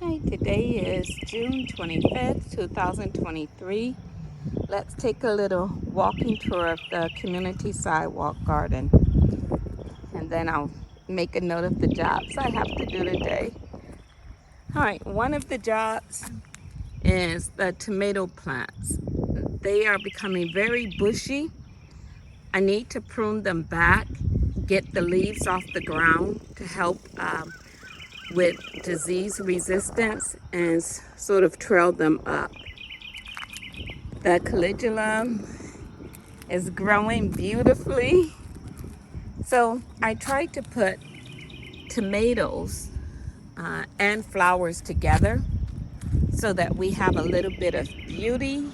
Hi, today is June 25th, 2023. Let's take a little walking tour of the community sidewalk garden, and then I'll make a note of the jobs I have to do today. All right, one of the jobs is the tomato plants. They are becoming very bushy. I need to prune them back, get the leaves off the ground to help with disease resistance, and sort of trail them up. The calendula is growing beautifully. So I tried to put tomatoes and flowers together so that we have a little bit of beauty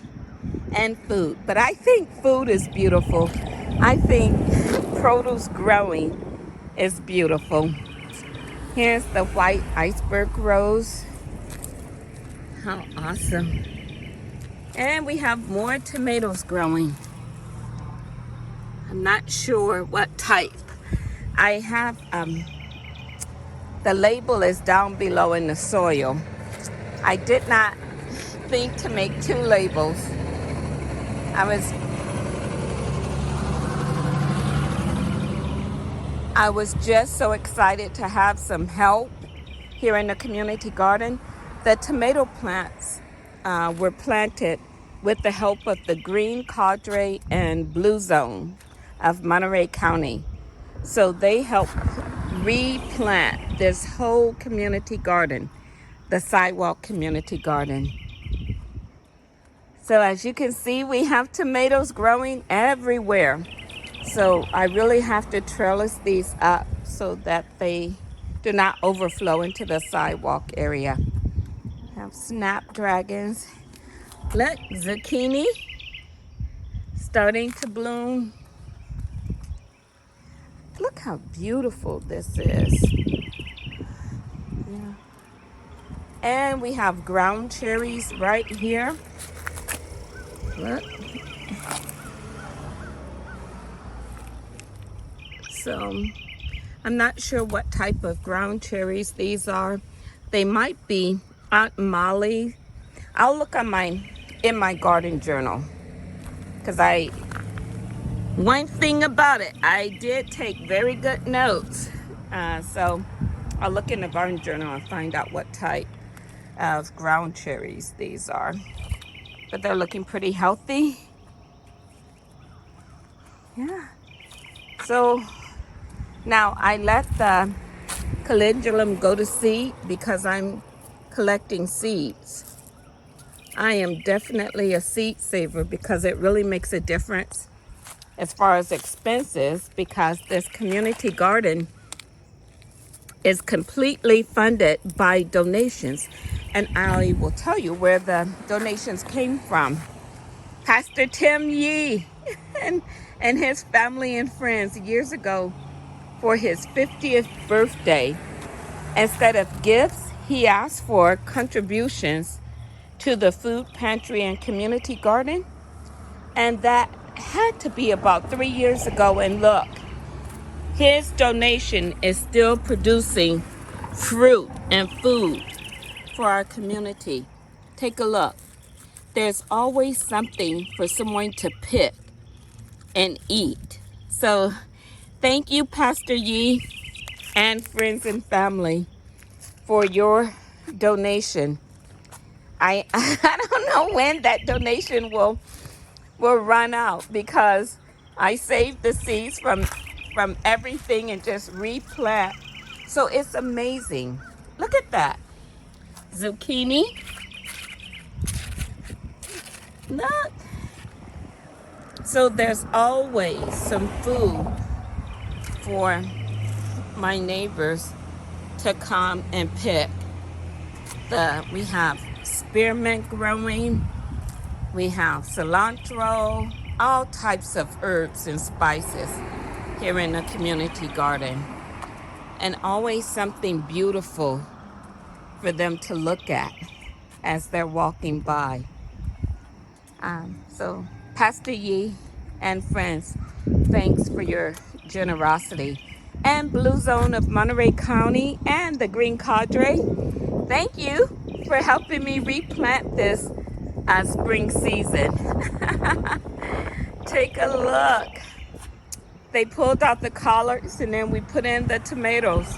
and food. But I think food is beautiful. I think produce growing is beautiful. Here's the white iceberg rose. How awesome. And we have more tomatoes growing. I'm not sure what type. I have, the label is down below in the soil. I did not think to make two labels. I was just so excited to have some help here in the community garden. The tomato plants were planted with the help of the Green Cadre and Blue Zone of Monterey County. So they helped replant this whole community garden, the Sidewalk community garden. So as you can see, we have tomatoes growing everywhere. So I really have to trellis these up so that they do not overflow into the sidewalk area. Have snapdragons. Look, zucchini starting to bloom. Look how beautiful this is. Yeah. And we have ground cherries right here. Look. So I'm not sure what type of ground cherries these are. They might be Aunt Molly. I'll look on in my garden journal, because one thing about it, I did take very good notes. So I'll look in the garden journal and find out what type of ground cherries these are. But they're looking pretty healthy. Yeah. So now I let the calendulum go to seed because I'm collecting seeds. I am definitely a seed saver because it really makes a difference as far as expenses, because this community garden is completely funded by donations. And I will tell you where the donations came from. Pastor Yee and his family and friends years ago, for his 50th birthday, instead of gifts, he asked for contributions to the food pantry and community garden. And that had to be about 3 years ago. And look, his donation is still producing fruit and food for our community. Take a look. There's always something for someone to pick and eat. So thank you, Pastor Yee and friends and family, for your donation. I don't know when that donation will run out, because I saved the seeds from everything and just replant. So it's amazing. Look at that. Zucchini. Look. So there's always some food for my neighbors to come and pick. We have spearmint growing. We have cilantro, all types of herbs and spices here in the community garden. And always something beautiful for them to look at as they're walking by. So Pastor Yee and friends, thanks for your generosity. And Blue Zone of Monterey County and the Green Cadre, thank you for helping me replant this spring season. Take a look. They pulled out the collards and then we put in the tomatoes.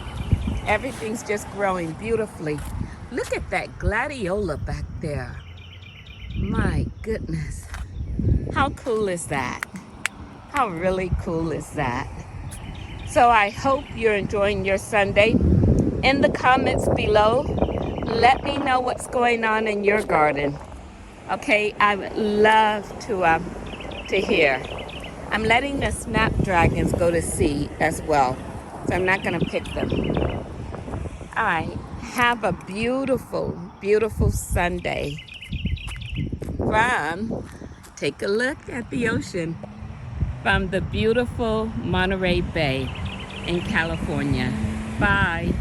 Everything's just growing beautifully. Look at that gladiola back there. My goodness. How cool is that? How really cool is that? So I hope you're enjoying your Sunday. In the comments below, let me know what's going on in your garden. Okay, I would love to hear. I'm letting the snapdragons go to seed as well, so I'm not going to pick them. All right, have a beautiful, beautiful Sunday. Take a look at the ocean from the beautiful Monterey Bay in California. Bye.